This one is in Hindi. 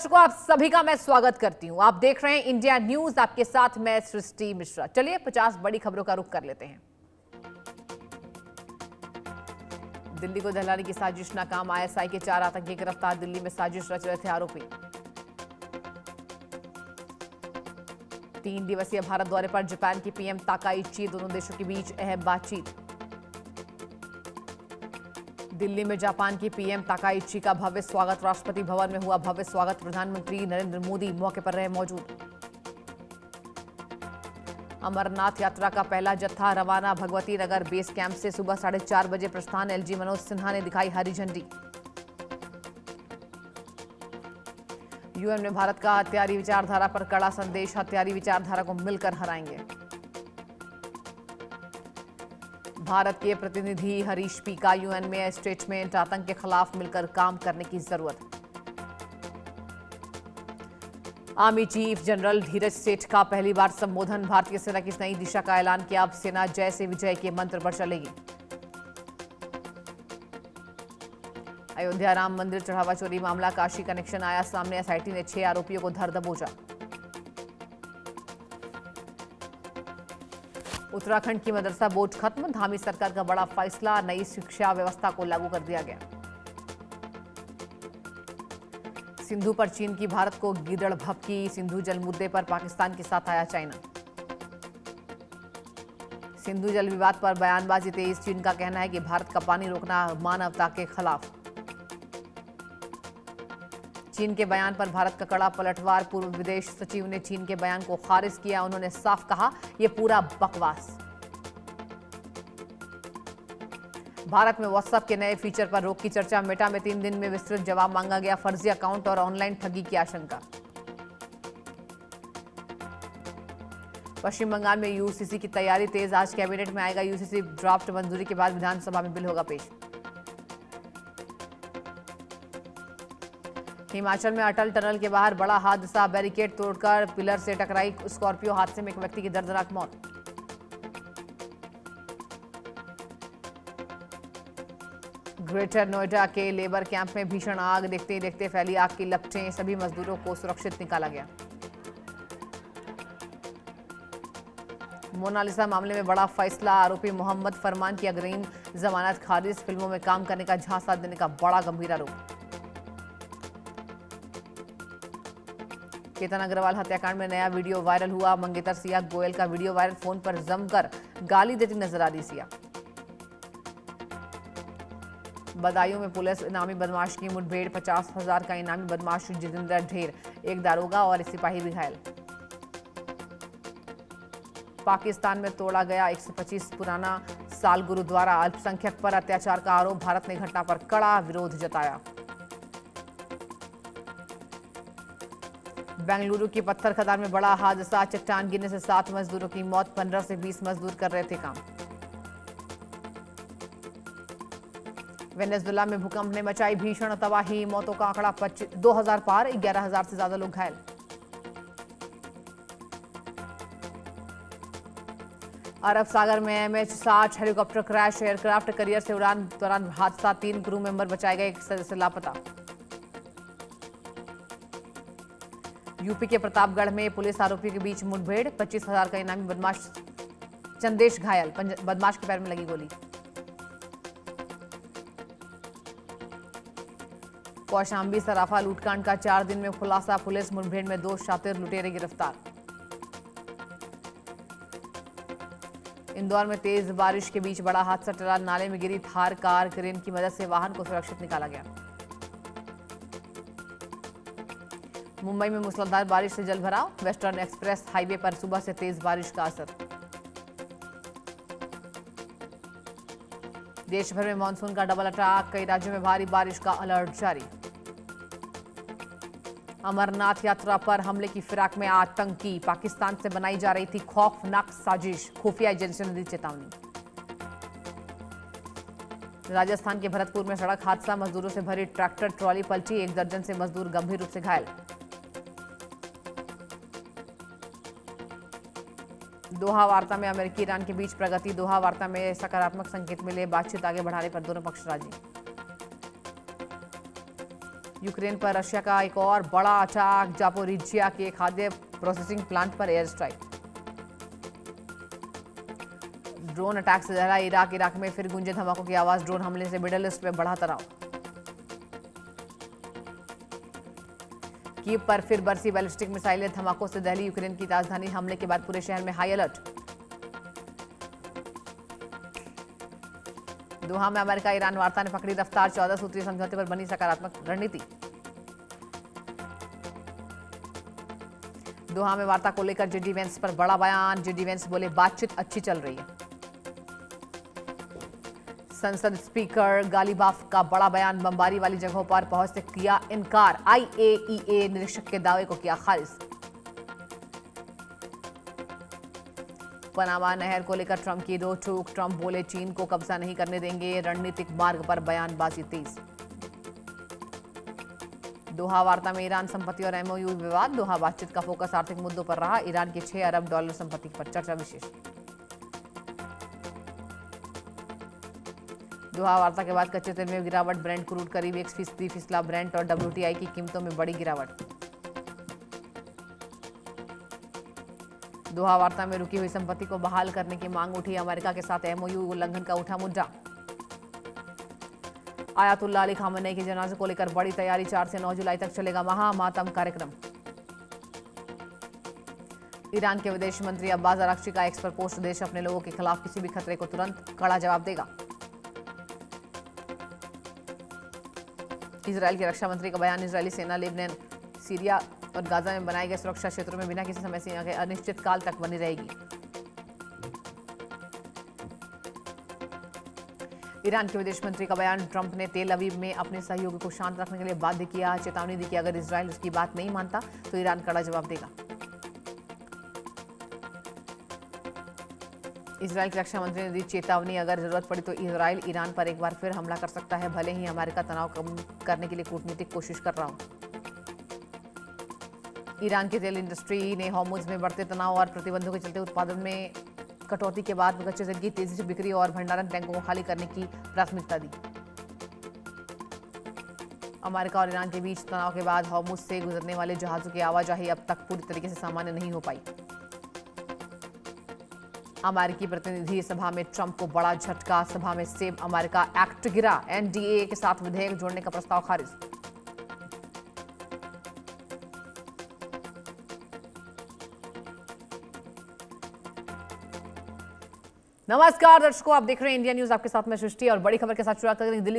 दर्शकों, आप सभी का मैं स्वागत करती हूं। आप देख रहे हैं इंडिया न्यूज, आपके साथ मैं सृष्टि मिश्रा। चलिए 50 बड़ी खबरों का रुख कर लेते हैं। दिल्ली को दहलाने की साजिश नाकाम, आईएसआई के 4 आतंकी गिरफ्तार, दिल्ली में साजिश रच रहे थे आरोपी। 3 दिवसीय भारत दौरे पर जापान की पीएम ताकाइची, दोनों देशों के बीच अहम बातचीत। दिल्ली में जापान की पीएम ताकाइची का भव्य स्वागत, राष्ट्रपति भवन में हुआ भव्य स्वागत, प्रधानमंत्री नरेंद्र मोदी मौके पर रहे मौजूद। अमरनाथ यात्रा का पहला जत्था रवाना, भगवती नगर बेस कैंप से सुबह 4:30 बजे प्रस्थान, एलजी मनोज सिन्हा ने दिखाई हरी झंडी। यूएन में भारत का हत्यारी विचारधारा पर कड़ा संदेश, हत्यारी विचारधारा को मिलकर हराएंगे। भारत के प्रतिनिधि हरीश पी का यूएन में स्टेटमेंट, आतंक के खिलाफ मिलकर काम करने की जरूरत। आर्मी चीफ जनरल धीरज सेठ का पहली बार संबोधन, भारतीय सेना की नई दिशा का ऐलान किया, अब सेना जय से विजय के मंत्र पर चलेगी। अयोध्या राम मंदिर चढ़ावा चोरी मामला, काशी कनेक्शन आया सामने, एसआईटी ने 6 आरोपियों को धर दबोचा। उत्तराखंड की मदरसा बोर्ड खत्म, धामी सरकार का बड़ा फैसला, नई शिक्षा व्यवस्था को लागू कर दिया गया। सिंधु पर चीन की भारत को गीदड़ भभकी, सिंधु जल मुद्दे पर पाकिस्तान के साथ आया चाइना। सिंधु जल विवाद पर बयानबाजी तेज, चीन का कहना है कि भारत का पानी रोकना मानवता के खिलाफ। चीन के बयान पर भारत का कड़ा पलटवार, पूर्व विदेश सचिव ने चीन के बयान को खारिज किया, उन्होंने साफ कहा यह पूरा बकवास। भारत में व्हाट्सएप के नए फीचर पर रोक की चर्चा, मेटा में 3 दिन में विस्तृत जवाब मांगा गया, फर्जी अकाउंट और ऑनलाइन ठगी की आशंका। पश्चिम बंगाल में यूसीसी की तैयारी तेज, आज कैबिनेट में आएगा यूसीसी ड्राफ्ट, मंजूरी के बाद विधानसभा में बिल होगा पेश। हिमाचल में अटल टनल के बाहर बड़ा हादसा, बैरिकेड तोड़कर पिलर से टकराई स्कॉर्पियो, हादसे में एक व्यक्ति की दर्दनाक मौत। ग्रेटर नोएडा के लेबर कैंप में भीषण आग, देखते ही देखते फैली आग की लपटें, सभी मजदूरों को सुरक्षित निकाला गया। मोनालिसा मामले में बड़ा फैसला, आरोपी मोहम्मद फरमान की अग्रिम जमानत खारिज, फिल्मों में काम करने का झांसा देने का बड़ा गंभीर आरोप। केतन अग्रवाल हत्याकांड में नया वीडियो वायरल हुआ, मंगेतर सिया गोयल का वीडियो वायरल, फोन पर जमकर गाली देती नजर आ रही सिया। बदायूं में पुलिस इनामी बदमाश की मुठभेड़, 50,000 का इनामी बदमाश जितेंद्र ढेर, एक दारोगा और सिपाही भी घायल। पाकिस्तान में तोड़ा गया 125 पुराना साल गुरुद्वारा, अल्पसंख्यक पर अत्याचार का आरोप, भारत ने घटना पर कड़ा विरोध जताया। बेंगलुरु की पत्थर खदान में बड़ा हादसा, चट्टान गिरने से 7 मजदूरों की मौत, 15 से 20 मजदूर कर रहे थे काम। वेनेजुएला में भूकंप ने मचाई भीषण तबाही, मौतों का आंकड़ा 2000 पार, 11,000 से ज्यादा लोग घायल। अरब सागर में MH-60 helicopter crash, aircraft carrier से उड़ान दौरान हादसा, 3 क्रू मेंबर बचाए गए, 1 सदस्य लापता। यूपी के प्रतापगढ़ में पुलिस आरोपियों के बीच मुठभेड़, 25,000 का इनामी बदमाश चंदेश घायल, बदमाश के पैर में लगी गोली। कौशाम्बी सराफा लूटकांड का 4 दिन में खुलासा, पुलिस मुठभेड़ में 2 शातिर लुटेरे गिरफ्तार। इंदौर में तेज बारिश के बीच बड़ा हादसा टला, नाले में गिरी थार कार, क्रेन की मदद से वाहन को सुरक्षित निकाला गया। मुंबई में मूसलाधार बारिश से जलभराव, वेस्टर्न एक्सप्रेस हाईवे पर सुबह से तेज बारिश का असर। देश भर में मानसून का डबल अटैक, कई राज्यों में भारी बारिश का अलर्ट जारी। अमरनाथ यात्रा पर हमले की फिराक में आतंकी, पाकिस्तान से बनाई जा रही थी खौफनाक साजिश, खुफिया एजेंसियों ने दी चेतावनी। राजस्थान के भरतपुर में सड़क हादसा, मजदूरों से भरी ट्रैक्टर ट्रॉली पलटी, 1 दर्जन से मजदूर गंभीर रूप से घायल। दोहा वार्ता में अमेरिकी ईरान के बीच प्रगति, दोहा वार्ता में सकारात्मक संकेत मिले, बातचीत आगे बढ़ाने पर दोनों पक्ष राजी। यूक्रेन पर रशिया का एक और बड़ा अटैक, जापोरिजिया के खाद्य प्रोसेसिंग प्लांट पर एयर स्ट्राइक। ड्रोन अटैक से दहला इराक में फिर गूंजे धमाकों की आवाज। ड्रोन हमले से मिडल ईस्ट में बढ़ा तनाव। कीव पर फिर बरसी बैलिस्टिक मिसाइलें। धमाकों से दहली यूक्रेन की राजधानी। हमले के बाद पूरे शहर में हाई अलर्ट। दोहा में अमेरिका ईरान वार्ता ने पकड़ी रफ्तार। 14 सूत्रीय समझौते पर बनी सकारात्मक रणनीति। दोहा में वार्ता को लेकर जेडी वेंस पर बड़ा बयान। जेडी वेंस बोले बातचीत अच्छी चल रही है। संसद स्पीकर गालिबाफ का बड़ा बयान। बमबारी वाली जगहों पर पहुंच से किया इनकार। आईएईए निरीक्षक के दावे को किया खारिज। पनामा नहर को लेकर ट्रंप की रोक-टोक। ट्रंप बोले चीन को कब्जा नहीं करने देंगे। रणनीतिक मार्ग पर बयानबाजी तेज। दोहा वार्ता में ईरान संपत्ति और एमओयू विवाद। दोहा बातचीत का फोकस आर्थिक मुद्दों पर रहा। ईरान के 6 अरब डॉलर संपत्ति पर चर्चा विशेष। दोहा वार्ता के बाद कच्चे तेल में गिरावट। ब्रेंट क्रूड करीब 1% फिसला। ब्रेंट और डब्ल्यूटीआई की कीमतों में बड़ी गिरावट। दोहा वार्ता में रुकी हुई संपत्ति को बहाल करने की मांग उठी। अमेरिका के साथ एमओयू उल्लंघन का उठा मुद्दा। आयतुल्लाह अली खामेनी के जनाजे को लेकर बड़ी तैयारी। 4 से 9 जुलाई तक चलेगा महामातम कार्यक्रम। ईरान के विदेश मंत्री अब्बास अराक्ची का एक्स पर पोस्ट। देश अपने लोगों के खिलाफ किसी भी खतरे को तुरंत कड़ा जवाब देगा। इजरायल के रक्षा मंत्री का बयान। इजरायली सेना लेबनान, सीरिया और गाजा में बनाए गए सुरक्षा क्षेत्रों में बिना किसी समय सीमा के अनिश्चित काल तक बनी रहेगी। ईरान के विदेश मंत्री का बयान। ट्रंप ने तेल अवीव में अपने सहयोगी को शांत रखने के लिए बाध्य किया। चेतावनी दी कि अगर इजरायल उसकी बात नहीं मानता तो ईरान कड़ा जवाब देगा। इजरायल के रक्षा मंत्री ने दी चेतावनी, अगर जरूरत पड़ी तो इजरायल ईरान पर एक बार फिर हमला कर सकता है। भले ही अमेरिका तनाव कम करने के लिए कूटनीतिक कोशिश कर रहा हो। ईरान की तेल इंडस्ट्री ने हॉर्मुज में बढ़ते तनाव और प्रतिबंधों के चलते उत्पादन में कटौती के बाद कच्चे तेल की तेजी से बिक्री और भंडारण टैंकों को खाली करने की प्राथमिकता दी। अमेरिका और ईरान के बीच तनाव के बाद हॉर्मुज से गुजरने वाले जहाजों की आवाजाही अब तक पूरी तरीके से सामान्य नहीं हो पाई। अमेरिकी प्रतिनिधि सभा में ट्रंप को बड़ा झटका। सभा में सेव अमेरिका एक्ट गिरा। एनडीए के साथ विधेयक जोड़ने का प्रस्ताव खारिज। नमस्कार दर्शकों, आप देख रहे हैं इंडिया न्यूज। आपके साथ मैं सृष्टि और बड़ी खबर के साथ शुरुआत करेंगे दिल्ली